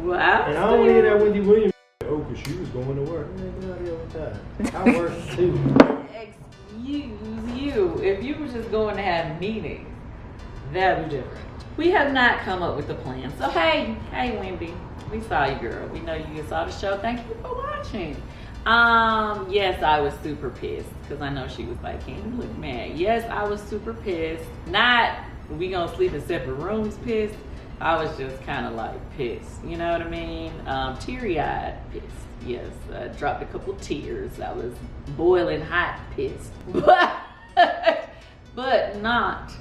Well, and I don't hear that Wendy Williams. Oh, because she was going to work. Man, get out of here with that. I work too. Excuse you. If you were just going to have meetings, that'd be different. We have not come up with a plan. So hey Wendy, we saw you, girl. We know you saw the show. Thank you for watching. Yes, I was super pissed because I know she was like, "Can't you look mad?" Yes, I was super pissed. Not we gonna sleep in separate rooms pissed. I was just kind of like pissed. You know what I mean? Teary-eyed pissed. Yes, I dropped a couple tears. I was boiling hot pissed, but not.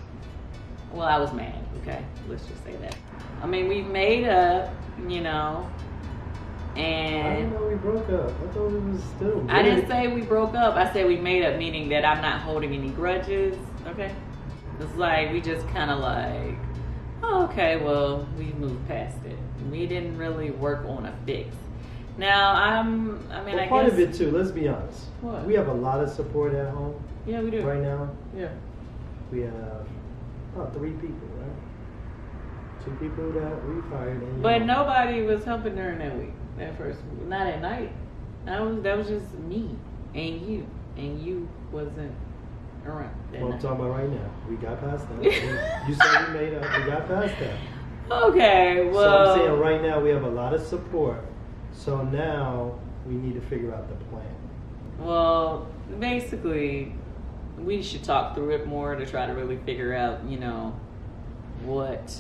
Well, I was mad. Okay, let's just say that. I mean, we made up, you know. And I didn't know we broke up. I thought we was still good. I didn't say we broke up. I said we made up, meaning that I'm not holding any grudges. Okay? It's like we just kind of like, oh, okay, well, we moved past it. We didn't really work on a fix. Now, I guess part of it too, let's be honest. What? We have a lot of support at home. Yeah, we do. Right now. Yeah. We have 3 people, right? 2 people that we fired. And But nobody was helping during that week. That first week. Not at night. That was just me and you wasn't around. Well, I'm talking about right now. We got past that. You said we made up. We got past that. Okay, well. So I'm saying right now we have a lot of support. So now we need to figure out the plan. Well, basically, we should talk through it more to try to really figure out, you know, what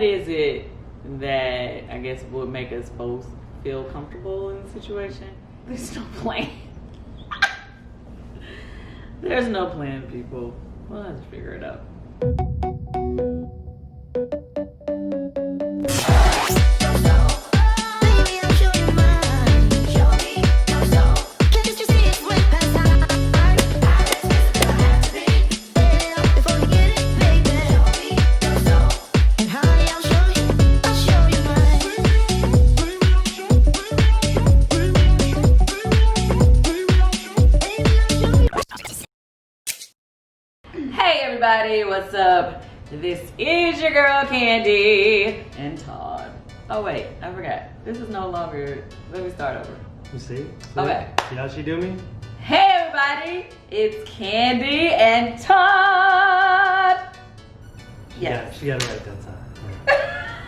is it that I guess would make us both feel comfortable in the situation. There's no plan. There's no plan, people. We'll have to figure it out. Everybody, what's up? This is your girl Kandi and Todd. Oh wait, I forgot. This is no longer. Let me start over. You see? Okay. See how she do me? Hey everybody, it's Kandi and Todd. Yes. Yeah, she got it right that time.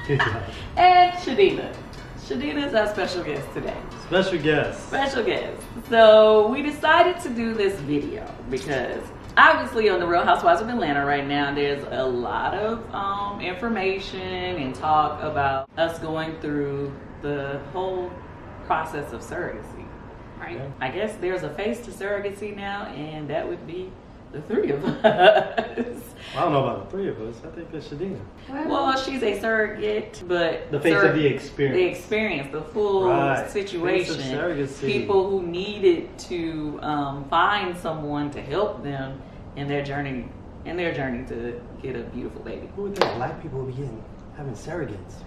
Good job. And Shadina. Shadina is our special guest today. Special guest. Special guest. So we decided to do this video because obviously on the Real Housewives of Atlanta right now, there's a lot of information and talk about us going through the whole process of surrogacy. Right? Yeah. I guess there's a face to surrogacy now, and that would be the 3 of us. I don't know about the 3 of us. I think it's Shadina. Well, she's a surrogate, but the face of the experience. The experience, the full situation. Face of surrogacy. People who needed to find someone to help them in their journey to get a beautiful baby. Who would think black people would be having surrogates?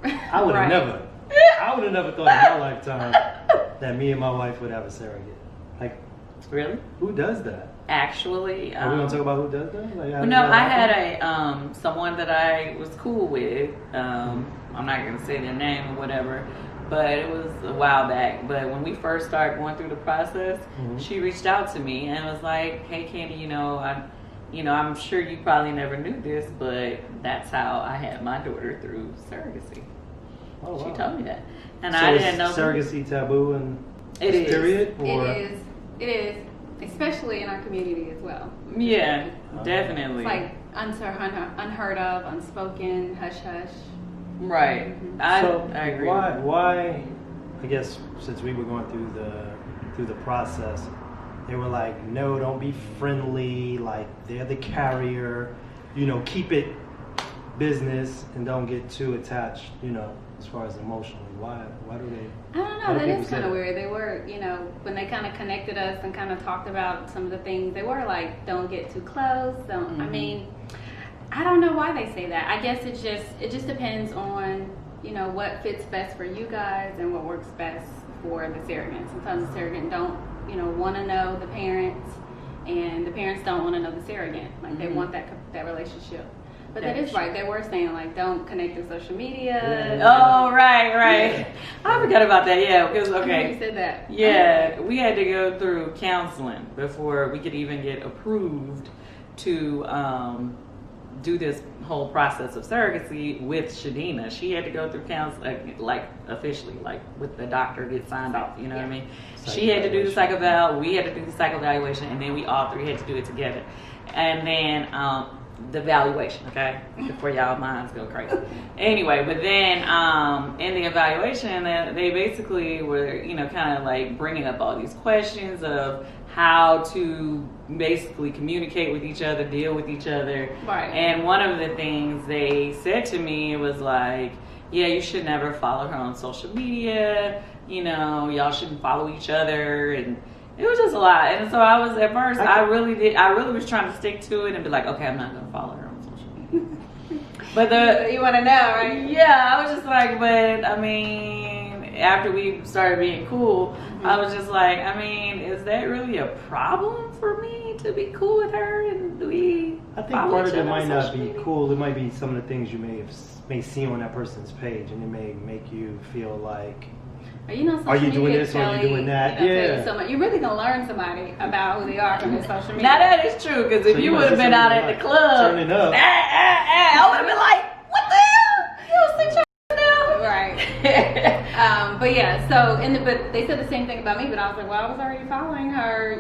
I would have never. I would have never thought in my lifetime that me and my wife would have a surrogate. Like, really? Who does that? Actually, are we gonna talk about who does that? Like, no, I had a someone that I was cool with. I'm not gonna say their name or whatever, but it was a while back. But when we first started going through the process, she reached out to me and was like, "Hey, Kandi, I'm sure you probably never knew this, but that's how I had my daughter through surrogacy." Oh, wow. She told me that, and so I didn't know. Surrogacy taboo and it is. Period. Or? It is. Especially in our community as well. Yeah, definitely. It's like unheard of, unspoken, hush hush. Right. I agree. Why? I guess since we were going through the process, they were like, no, don't be friendly. Like they're the carrier. Keep it business and don't get too attached. As far as emotionally. Why do they? I don't know. That is kind of weird. They were, when they kind of connected us and kind of talked about some of the things, they were like, don't get too close. Don't. I mean, I don't know why they say that. I guess it just depends on, what fits best for you guys and what works best for the surrogate. Sometimes the surrogate don't, want to know the parents, and the parents don't want to know the surrogate. Like they want that relationship. But that is right. They were saying like don't connect to social media. Oh, right. I forgot about that. Yeah, because You said that. Yeah, we had to go through counseling before we could even get approved to do this whole process of surrogacy with Shadina. She had to go through counseling, like officially, like with the doctor, get signed off. You know what I mean? She had to do the psych eval. We had to do the psych evaluation, and then we all three had to do it together. And then the evaluation, okay, before y'all minds go crazy. Anyway, but then in the evaluation, they basically were, kind of like bringing up all these questions of how to basically communicate with each other, deal with each other. Right. And one of the things they said to me was like, yeah, you should never follow her on social media. Y'all shouldn't follow each other. And it was just a lot. And so I was, at first, I really was trying to stick to it and be like, okay, I'm not going to follow her on social media. But you want to know, right? Yeah, I was just like, but I mean, after we started being cool, I was just like, I mean, is that really a problem for me to be cool with her? And I think part of it might not be cool. It might be some of the things you may see on that person's page, and it may make you feel like, are you doing this or are you doing that? You're really gonna learn somebody about who they are from their social media. Now that is true, because if you would have been out at the club, turning up, I would have been like, what the hell? You don't sit your down. Right. But yeah, but they said the same thing about me, but I was like, well, I was already following her,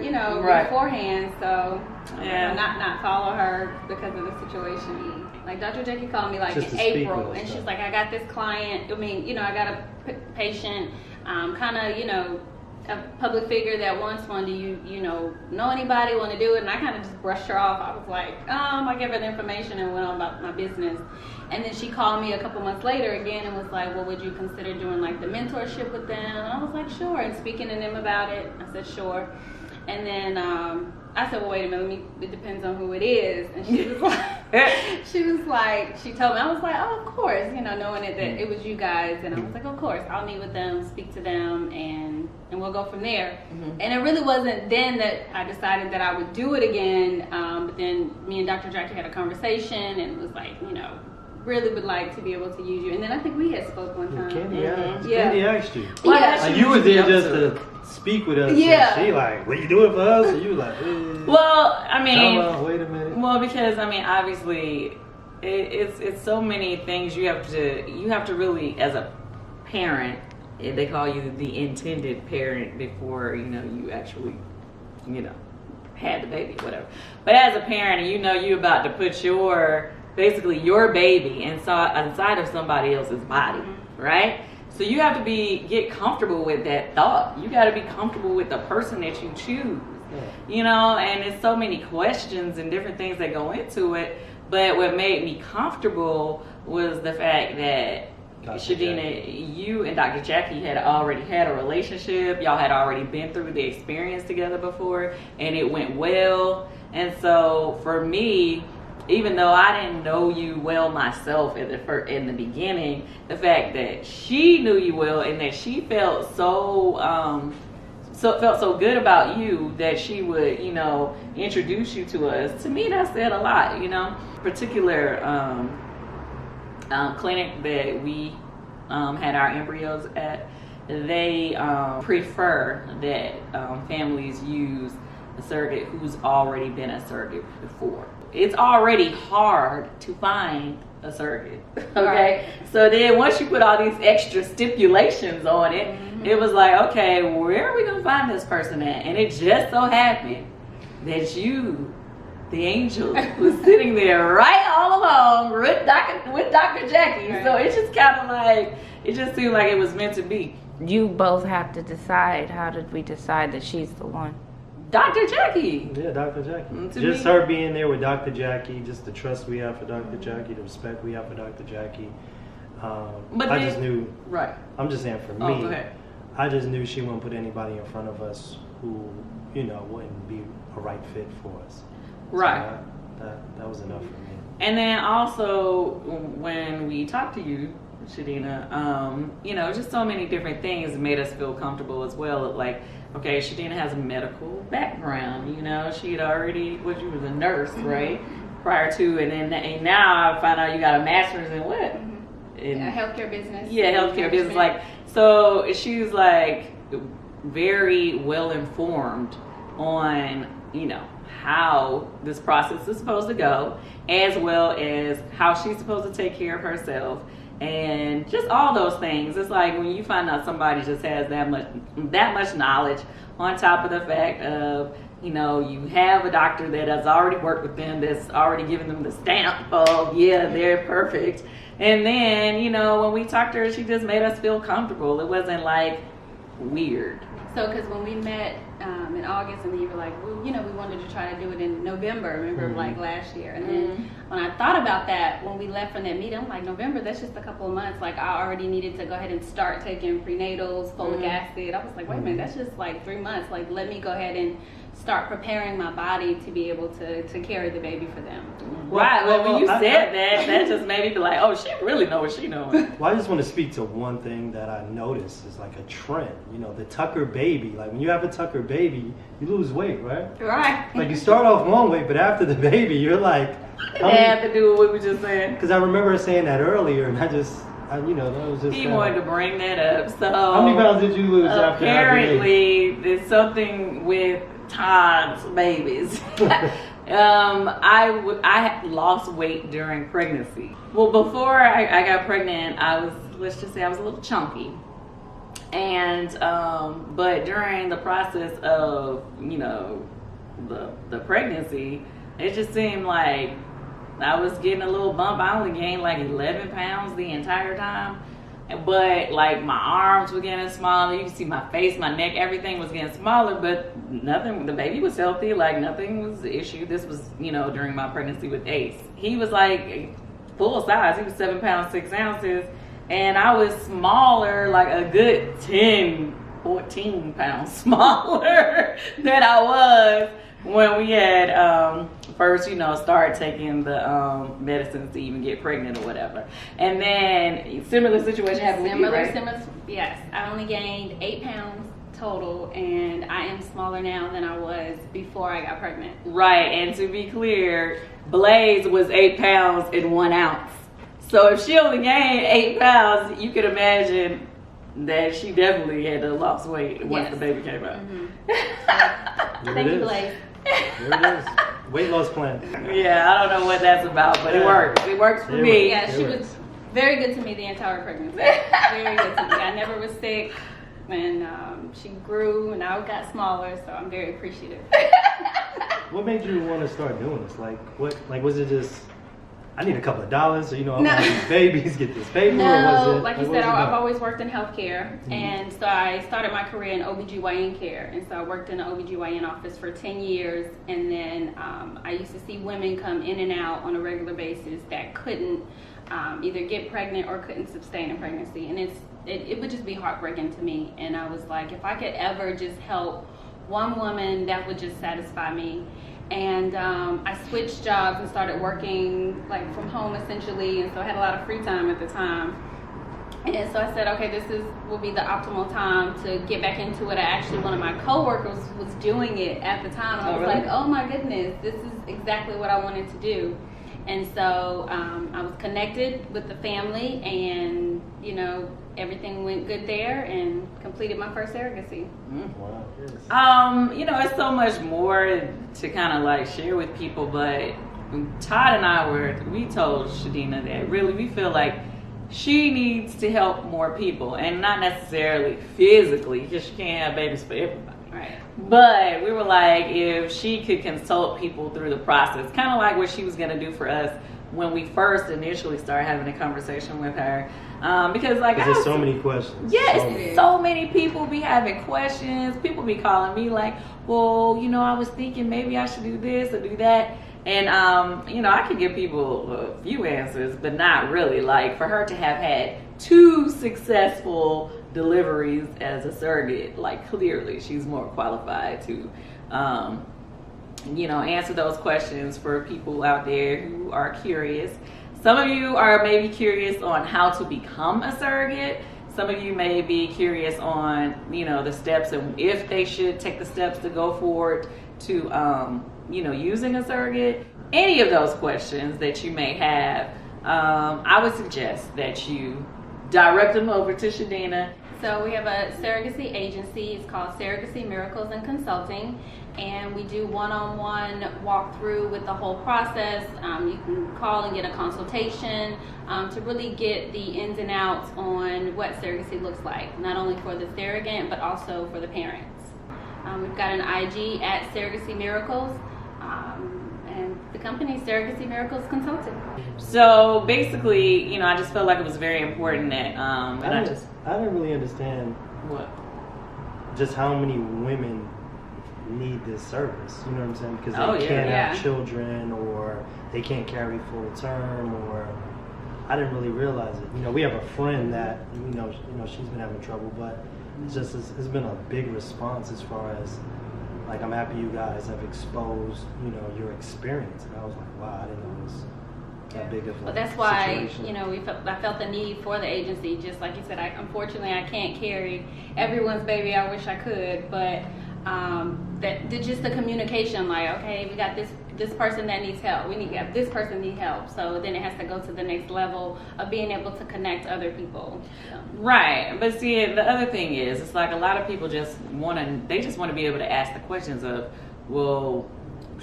beforehand, so not follow her because of the situation. Like Dr. Jackie called me like in April, and she's like, I got this client. I got a patient, a public figure that wants one. Do you know anybody want to do it? And I kind of just brushed her off. I was like, I gave her the information and went on about my business. And then she called me a couple months later again and was like, well, would you consider doing like the mentorship with them? And I was like, sure. And speaking to them about it, I said, sure. And then I said, well, wait a minute, it depends on who it is. And she was like, she told me, I was like, oh, of course, knowing that it was you guys. And I was like, of course, I'll meet with them, speak to them, and we'll go from there. Mm-hmm. And it really wasn't then that I decided that I would do it again. But then me and Dr. Jackie had a conversation and it was like, really would like to be able to use you. And then I think we had spoke one time. Kandi asked you. Yeah. You were there just to speak with us. Yeah. And she like, what you doing for us? And you like, well, I mean, wait a minute. Well, because obviously, it's so many things you have to really, as a parent, they call you the intended parent before you actually had the baby, whatever. But as a parent, you about to put your baby inside of somebody else's body, right? So you have to get comfortable with that thought. You got to be comfortable with the person that you choose, and it's so many questions and different things that go into it. But what made me comfortable was the fact that Shadina, you and Dr. Jackie had already had a relationship. Y'all had already been through the experience together before, and it went well. And so for me, even though I didn't know you well myself in the beginning, the fact that she knew you well and that she felt so good about you that she would, introduce you to us. To me, that said a lot. Particular clinic that we had our embryos at, they prefer that families use a surrogate who's already been a surrogate before. It's already hard to find a surrogate, okay? Right. So then once you put all these extra stipulations on it, it was like, okay, where are we going to find this person at? And it just so happened that you, the angel, was sitting there right all along with Dr. Jackie. Right. So it just kind of like, it just seemed like it was meant to be. You both have to decide. How did we decide that she's the one? Dr. Jackie. Yeah, Dr. Jackie. Just her being there with Dr. Jackie, just the trust we have for Dr. Jackie, the respect we have for Dr. Jackie. I just knew. Right. I'm just saying for me. Go ahead. I just knew she wouldn't put anybody in front of us who, wouldn't be a right fit for us. Right. So that was enough for me. And then also when we talked to you, Shadina, just so many different things made us feel comfortable as well. Like, okay, Shadina has a medical background, she had already, she was a nurse, right? prior to, and now I found out you got a master's in what? In healthcare business. Yeah, healthcare business. Like, so she's like very well informed on, you know, how this process is supposed to go, as well as how she's supposed to take care of herself, and just all those things. It's like when you find out somebody just has that much knowledge, on top of the fact of, you know, you have a doctor that has already worked with them, that's already given them the stamp of, yeah, they're perfect. And then, you know, when we talked to her, she just made us feel comfortable. It wasn't like weird. So, because when we met in August, and you were like, well, you know, we wanted to try to do it in November, remember, like last year. And then when I thought about that, when we left from that meeting, I'm like, November, that's just a couple of months. Like, I already needed to go ahead and start taking prenatals, folic acid. I was like, wait a minute, that's just like 3 months. Like, let me go ahead and start preparing my body to be able to carry the baby for them. Right. Well, when you said that just made me be like, oh, she really knows what she knows. Well, I just want to speak to one thing that I noticed is like a trend. You know, the Tucker baby. Like when you have a Tucker baby, you lose weight, right? Right. Like you start off one way, but after the baby, you're like. It had to do with what we were just saying. Because I remember her saying that earlier, and you know, that was just. He wanted to bring that up. So how many pounds did you lose after? Apparently, there's something with Todd's babies. I had lost weight during pregnancy. Well, before I got pregnant, let's just say I was a little chunky. And but during the process of, you know, the pregnancy, it just seemed like I was getting a little bump. I only gained like 11 pounds the entire time. But like my arms were getting smaller. You can see my face, my neck, everything was getting smaller, but nothing, the baby was healthy. Like nothing was the issue. This was, you know, during my pregnancy with Ace. He was like full size. He was 7 pounds, 6 ounces. And I was smaller, like a good 10, 14 pounds smaller than I was when we had first, you know, started taking the medicines to even get pregnant or whatever. And then similar situation happened with you, right? Similar, yes. I only gained 8 pounds total, and I am smaller now than I was before I got pregnant. Right, and to be clear, Blaze was 8 pounds and 1 ounce. So if she only gained 8 pounds, you could imagine that she definitely had to lost weight once the baby came out. Thank you, Blaze. There it is. Weight loss plan. Yeah, I don't know what that's about, but it works. It works for me. Yeah, she was very good to me the entire pregnancy. Very good to me. I never was sick, and she grew, and I got smaller, so I'm very appreciative. What made you want to start doing this? Like, what? Like, was it just, I need a couple of dollars, so you know, I'm gonna have these babies, get this paper, No, or was it? like you said, I've always worked in healthcare, and so I started my career in OBGYN care, and so I worked in the OBGYN office for 10 years, and then I used to see women come in and out on a regular basis that couldn't either get pregnant or couldn't sustain a pregnancy, and it would just be heartbreaking to me, and I was like, if I could ever just help one woman, that would just satisfy me. And I switched jobs and started working like from home essentially, and so I had a lot of free time at the time. And so I said, okay, will be the optimal time to get back into it. Actually, one of my coworkers was doing it at the time, and I was like, oh my goodness, this is exactly what I wanted to do. And so I was connected with the family, and you know, everything went good there, and completed my first surrogacy. Wow. You know, it's so much more to kind of like share with people, but Todd and I we told Shadina that really we feel like she needs to help more people, and not necessarily physically, because she can't have babies for everybody. Right. But we were like, if she could consult people through the process, kind of like what she was going to do for us when we first initially started having a conversation with her. Because like there's so many questions. Yes, so many people be having questions. People be calling me like, well, you know, I was thinking maybe I should do this or do that. And, you know, I could give people a few answers, but not really. Like for her to have had 2 successful deliveries as a surrogate, like clearly she's more qualified to, you know, answer those questions for people out there who are curious. Some of you are maybe curious on how to become a surrogate. Some of you may be curious on, you know, the steps and if they should take the steps to go forward to using a surrogate, any of those questions that you may have, I would suggest that you direct them over to Shadina. So we have a surrogacy agency. It's called Surrogacy Miracles and Consulting, and we do one-on-one walkthrough with the whole process. You can call and get a consultation to really get the ins and outs on what surrogacy looks like, not only for the surrogate but also for the parents. We've got an IG at Surrogacy Miracles, and the company Surrogacy Miracles Consulting. So basically, I just felt like it was very important that, I didn't really understand what? just how many women need this service. You know what I'm saying? Because they yeah. can't Yeah. have children, or they can't carry full term, or I didn't really realize it. We have a friend that she's been having trouble, but it's been a big response as far as like, I'm happy you guys have exposed your experience, and I was like, wow, I didn't know it was that big of a But that's why situation. I felt the need for the agency. Just like you said, unfortunately I can't carry everyone's baby. I wish I could, but just the communication, like, okay, we got this person that needs help. This person need help. So then it has to go to the next level of being able to connect other people. So. Right, but see, the other thing is, it's like a lot of people just want to be able to ask the questions of, well,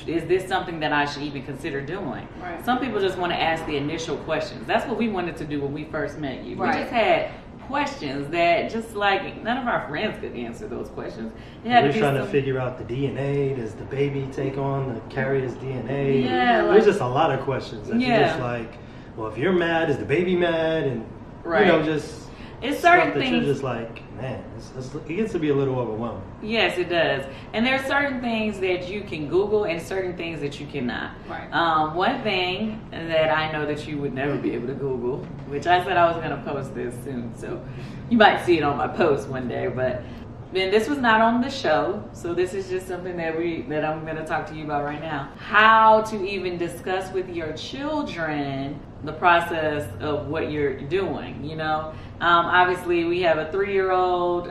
is this something that I should even consider doing? Right. Some people just want to ask the initial questions. That's what we wanted to do when we first met you. Right. We just had questions that just like none of our friends could answer those questions. It We had were to be trying to some- figure out the DNA. Does the baby take on the carrier's DNA? Yeah, There's just a lot of questions. And Yeah. you're just like, well, if you're mad, is the baby mad? And Right. Just It's stuff certain that things. you're just like, man, it gets to be a little overwhelming. Yes, it does. And there are certain things that you can Google and certain things that you cannot. Right. One thing that I know that you would never be able to Google, which I said I was going to post this soon, so you might see it on my post one day, but then this was not on the show, so this is just something that I'm going to talk to you about right now. How to even discuss with your children the process of what you're doing, Obviously, we have a 3-year-old,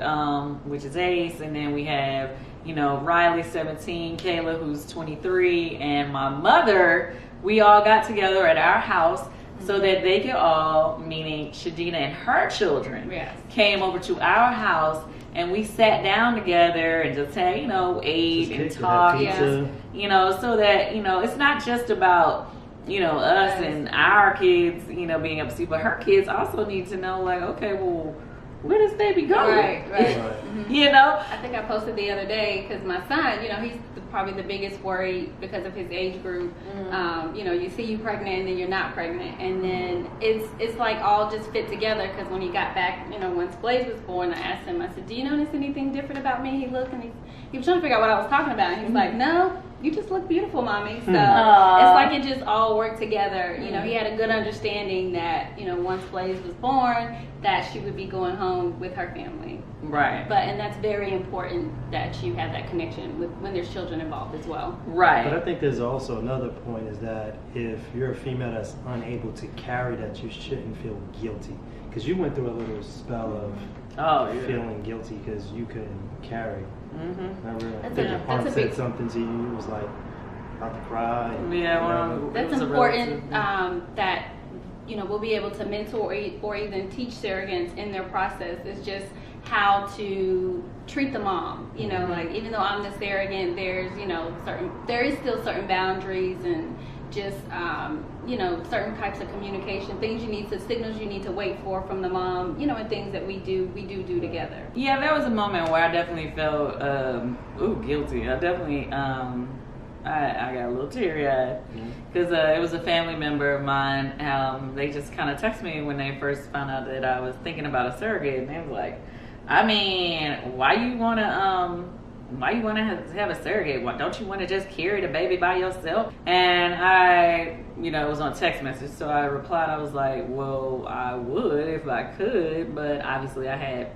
which is Ace, and then we have, Riley, 17, Kaela, who's 23, and my mother. We all got together at our house so that they could all, meaning Shadina and her children, Yes. came over to our house, and we sat down together and just had, ate and Just talked, kicked it, had pizza. so that, it's not just about, us and our kids, being able to see, but her kids also need to know, like, okay, well, where does baby go? Right. Right. I think I posted the other day because my son, he's probably the biggest worry because of his age group. You see you pregnant and then you're not pregnant, and then it's like all just fit together. Because when he got back, once Blaze was born, I asked him, I said, "Do you notice anything different about me?" He looked and he was trying to figure out what I was talking about. And he's like, "No, you just look beautiful, mommy." So it's like it just all worked together. He had a good understanding that once Blaze was born, that she would be going home with her family. Right. And that's very important that you have that connection with when there's children involved as well. Right. But I think there's also another point is that if you're a female that's unable to carry, that you shouldn't feel guilty. Because you went through a little spell of feeling guilty because you couldn't carry. Mm-hmm. Remember? I That's think a- your that's aunt a said big- something to you. It was like about to cry. And, Yeah, well, That's it was a important relative. that we'll be able to mentor or even teach surrogates in their process. It's just how to treat the mom. Like even though I'm the surrogate, there's there is still certain boundaries and just certain types of communication, signals you need to wait for from the mom, and things that we do together. Yeah, there was a moment where I definitely felt guilty. I definitely I got a little teary-eyed because it was a family member of mine. They just kind of texted me when they first found out that I was thinking about a surrogate, and they was like, I mean, why you want to have a surrogate? Why don't you want to just carry the baby by yourself? And I, it was on text message, so I replied, I was like, well, I would if I could, but obviously I had,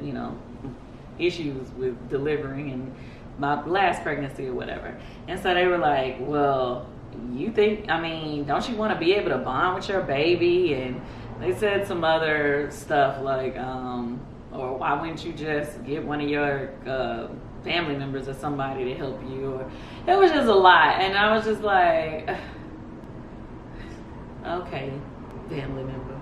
issues with delivering and my last pregnancy or whatever. And so they were like, well, don't you want to be able to bond with your baby? And they said some other stuff like, or why wouldn't you just get one of your family members or somebody to help you. Or it was just a lot, and I was just like, okay, family member.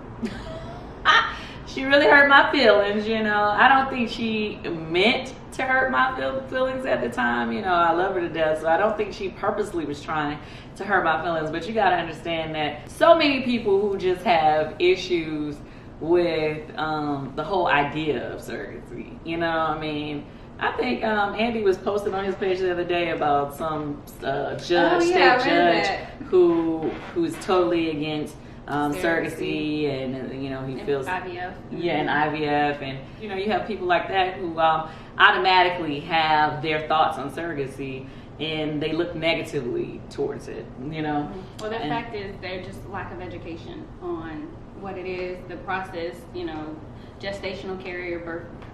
She really hurt my feelings, you know. I don't think she meant to hurt my feelings at the time. You know, I love her to death, so I don't think she purposely was trying to hurt my feelings. But you got to understand that so many people who just have issues with the whole idea of surrogacy, you know, I mean, I think Andy was posting on his page the other day about some state judge who's totally against surrogacy, and you know, he feels IVF. Yeah, and IVF, and you know, you have people like that who automatically have their thoughts on surrogacy, and they look negatively towards it, you know. Well, the fact is, there's just lack of education on what it is, the process, you know, gestational carrier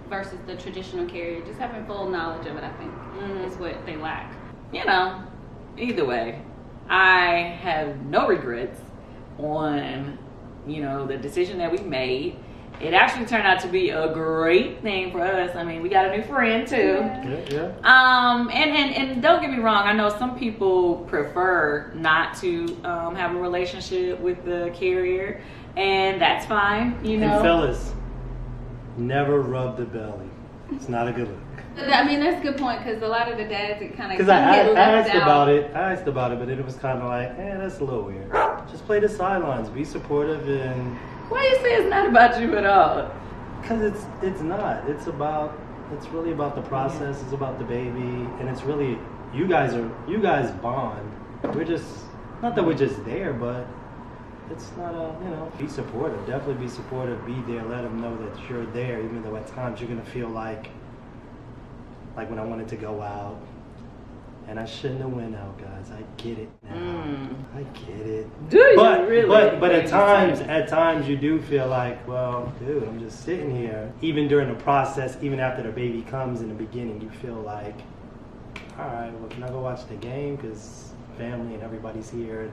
versus the traditional carrier. Just having full knowledge of it, I think, is what they lack. You know, either way, I have no regrets on, you know, the decision that we made. It actually turned out to be a great thing for us. I mean, we got a new friend too. And don't get me wrong, I know some people prefer not to have a relationship with the carrier, and that's fine, you know. And fellas, never rub the belly. It's not a good look. I mean, that's a good point, because a lot of the dads, it kind of Because I asked about it, but it was kind of like, that's a little weird. Just play the sidelines, be supportive, and why you say it's not about you at all? because it's not. It's really about the process. It's about the baby, and it's really you guys bond. We're just not that we're just there, but it's not be supportive. Definitely be supportive. Be there. Let them know that you're there, even though at times you're gonna feel like when I wanted to go out, and I shouldn't have went out, guys. I get it now. I get it. Do you really? But at times you do feel like, well, dude, I'm just sitting here. Even during the process, even after the baby comes in the beginning, you feel like, all right, well, can I go watch the game? Because family and everybody's here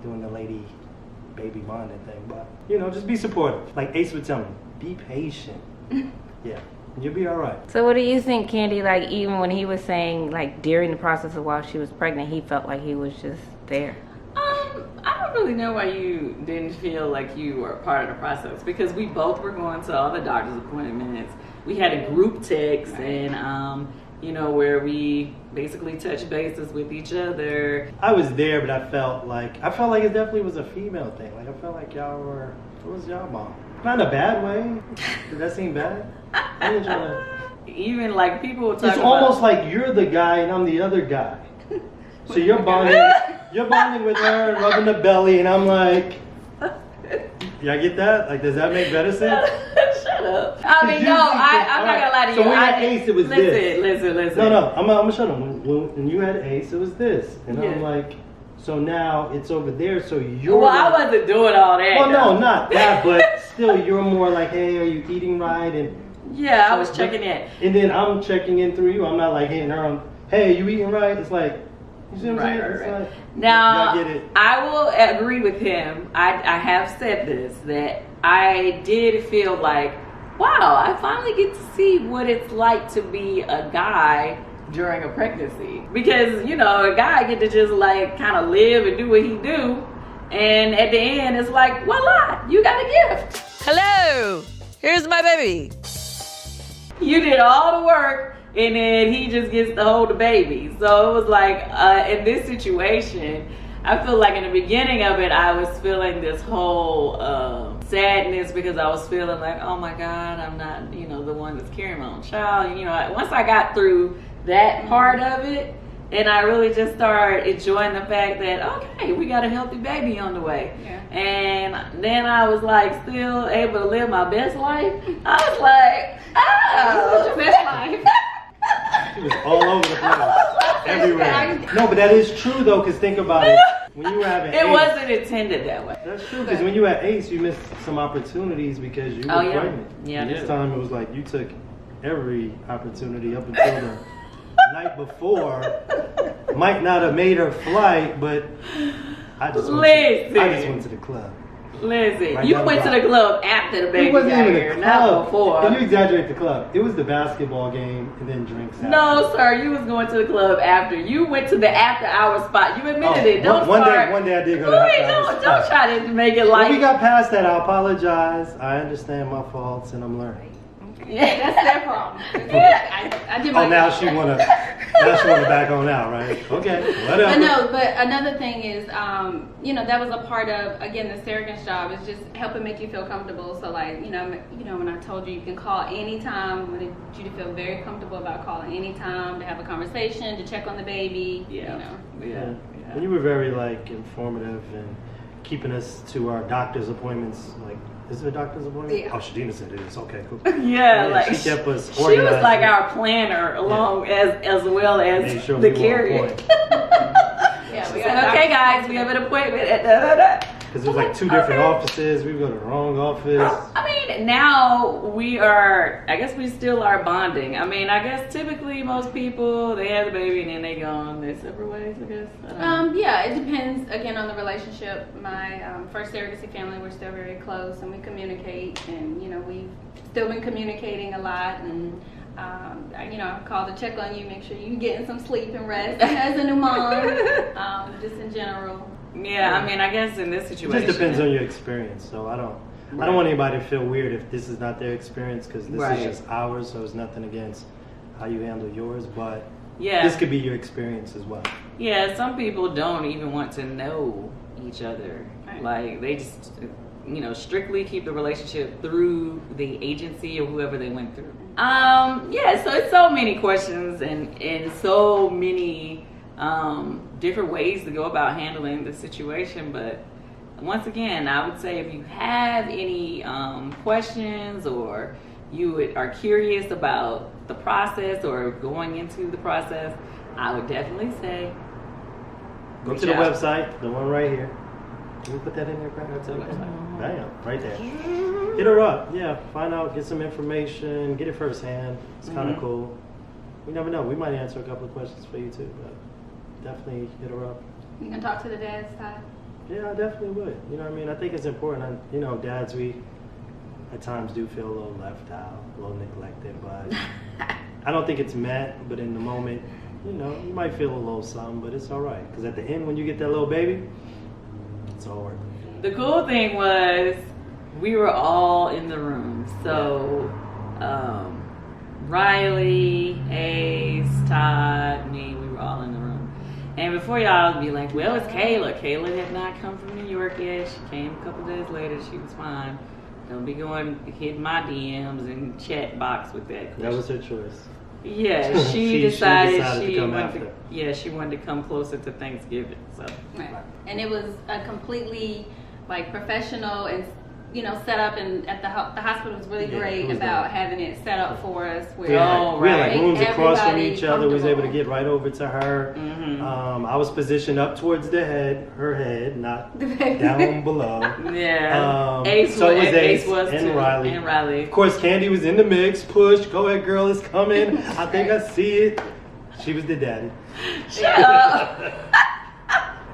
doing the baby bonding thing. But, just be supportive. Like Ace would tell me, be patient. Yeah. You'll be all right. So what do you think, Kandi, like even when he was saying like during the process of while she was pregnant, he felt like he was just there? I don't really know why you didn't feel like you were part of the process, because we both were going to all the doctor's appointments. We had a group text and where we basically touched bases with each other. I was there, but I felt like it definitely was a female thing. Like I felt like it was y'all mom. Not in a bad way. Did that seem bad? I didn't try to... Even like people were talking It's almost like you're the guy and I'm the other guy. So you're bonding with her and rubbing the belly, and I'm like, yeah, I get that? Like, does that make better sense? Shut up. I mean, no, I'm not gonna lie to you. So when you had Ace, it was this. Listen. No, I'm gonna shut up. When you had Ace, it was this. And I'm like, so now it's over there, so you're... Well, I wasn't doing all that. Well, no, not that, but still, you're more like, hey, are you eating right? And yeah, I was checking in. And then I'm checking in through you. I'm not like hitting her on, hey, are you eating right? It's like, you see what I'm saying? Right. Like, now, get it. I will agree with him. I have said this, that I did feel like, wow, I finally get to see what it's like to be a guy during a pregnancy. Because, a guy get to just like kind of live and do what he do. And at the end, it's like, voila, you got a gift. Hello, here's my baby. You did all the work, and then he just gets to hold the baby. So it was like, in this situation, I feel like in the beginning of it, I was feeling this whole sadness, because I was feeling like, oh my God, I'm not, the one that's carrying my own child. Once I got through that part of it, and I really just started enjoying the fact that, okay, we got a healthy baby on the way. Yeah. And then I was like still able to live my best life. I was like, oh, your best life. It was all over the place. Everywhere. No, but that is true though, because think about it. When you were having It Ace, wasn't intended that way. That's true, because when you had Ace, you missed some opportunities because you were pregnant. Yeah. And this time it was like you took every opportunity up until the night before. Might not have made her flight, but I just went to the club. Listen, Right you down went the to the block. club after the It baby wasn't got even here, a not club. before. And you exaggerate the club. It was the basketball game and then drinks after. No, sir, you was going to the club after. You went to the after hour spot. You admitted it. Don't one start. day I did go to Wait, the after hours don't spot. try to make it When like. we got past that, I apologize. I understand my faults and I'm learning. Yeah, that's their problem. I did my Now job. she wanna back on out, right? Okay, whatever. But no, but another thing is, that was a part of, again, the surrogate's job is just helping make you feel comfortable. So like, when I told you can call anytime, I wanted you to feel very comfortable about calling anytime, to have a conversation, to check on the baby, Yeah. And you were very like informative and keeping us to our doctor's appointments. Like, is it a doctor's appointment? Yeah. Oh, Shadina said it is. Okay, cool. Yeah, like she kept us she organized. was like our planner, along as well Made as sure the we were on carrier. point. Yeah, we Said, got okay, doctor's guys, we have an appointment at da-da-da. Because there's like 2 different offices. We would go to the wrong office. I mean, now I guess we still are bonding. I mean, I guess typically most people, they have the baby and then they go on their separate ways, I guess. I don't know. Yeah, it depends again on the relationship. My first surrogacy family, we're still very close and we communicate, and we've still been communicating a lot. And I call to check on you, make sure you're getting some sleep and rest as a new mom, just in general. Yeah, I mean, I guess in this It situation. just depends on your experience. So I don't want anybody to feel weird if this is not their experience, because this Right. is just ours. So it's nothing against how you handle yours, but Yeah. this could be your experience as well. Yeah, some people don't even want to know each other. Right. Like, they just, strictly keep the relationship through the agency or whoever they went through. Yeah, so it's so many questions and so many different ways to go about handling the situation. But once again, I would say if you have any questions or you are curious about the process or going into the process, I would definitely say Go reach to the out. website, the one right here. Can we put that in there, Greg? Go to the website. Bam, right there. Hit her up. Yeah, find out, get some information, get it firsthand. It's kind of Mhm. cool. We never know. We might answer a couple of questions for you too, but definitely hit her up. You can talk to the dad's side. Yeah, I definitely would. You know what I mean? I think it's important. Dads, we at times do feel a little left out, a little neglected, but I don't think it's meant, but in the moment, you might feel a little something, but it's all right. Because at the end, when you get that little baby, it's all worth it. The cool thing was we were all in the room. So Riley, Ace, Todd, me, we were all in the room. And before y'all be like, well, it's Kaela. Kaela had not come from New York yet. She came a couple days later. She was fine. Don't be hitting my DMs and chat box with that. That was her choice. Yeah, She she decided decided to she come wanted after. she wanted to come closer to Thanksgiving. So Right. And it was a completely professional and set up, and at the hospital was really Yeah, great it was about nice. having it set up for us. Where We had, Oh, we had like right. rooms across from Everybody each other. We was able to comfortable. get right over to her. Mhm. I was positioned up towards her head, not The baby. down below. yeah, So was Ace was and too, Riley. and Riley. Of course, Kandi was in the mix. Push, go ahead, girl, it's coming. I think I see it. She was the daddy. Shut up.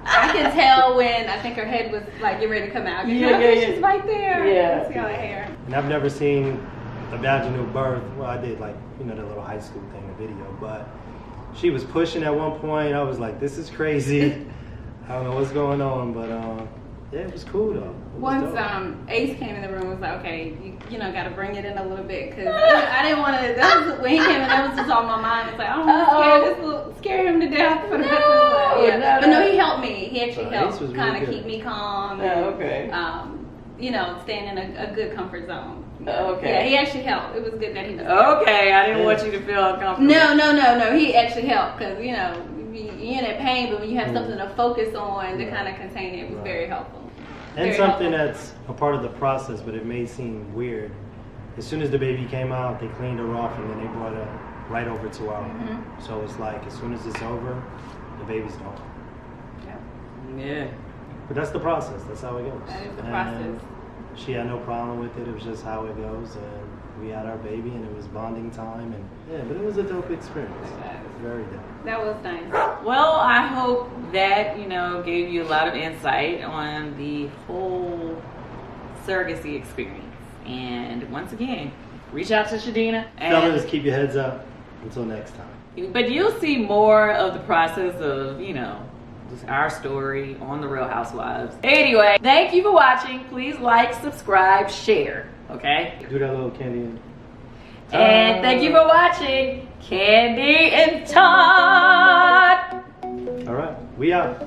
I can tell when I think her head was getting ready to come out. Yeah, yeah. She's right there. Yeah. See all that hair. And I've never seen a vaginal birth. Well, I did the little high school thing, the video, but she was pushing at one point. I was like, this is crazy. I don't know what's going on, but yeah, it was cool though. It was Once dope. Ace came in the room, I was like, okay, you got to bring it in a little bit, because I didn't want to. When he came in, that was just on my mind. It's like, I don't want to scare him to death for the rest of his life. Yeah. No, But no. no, he helped me. He actually Ace helped was really kind of good. keep me calm. Oh, And, okay. staying in a good comfort zone. Okay. Yeah, he actually helped. It was good that he was. Okay, I didn't want you to feel uncomfortable. No. He actually helped, because you're in that pain, but when you have something to focus on to kind of contain it, it was very helpful. And Very something helpful. that's a part of the process, but it may seem weird. As soon as the baby came out, they cleaned her off and then they brought her right over to our room. So it's like, as soon as it's over, the baby's gone. Yeah. But that's the process. That's how it goes. That is the And process. she had no problem with it. It was just how it goes. And we had our baby and it was bonding time. And yeah, but it was a dope experience. Very dope. That was nice. Well, I hope that, gave you a lot of insight on the whole surrogacy experience. And once again, reach out to Shadina. Fellas, keep your heads up. Until next time. But you'll see more of the process of, just our story on The Real Housewives. Anyway, thank you for watching. Please like, subscribe, share. Okay? Do that little Kandi and Todd. And thank you for watching Kandi and Todd. All right, we out.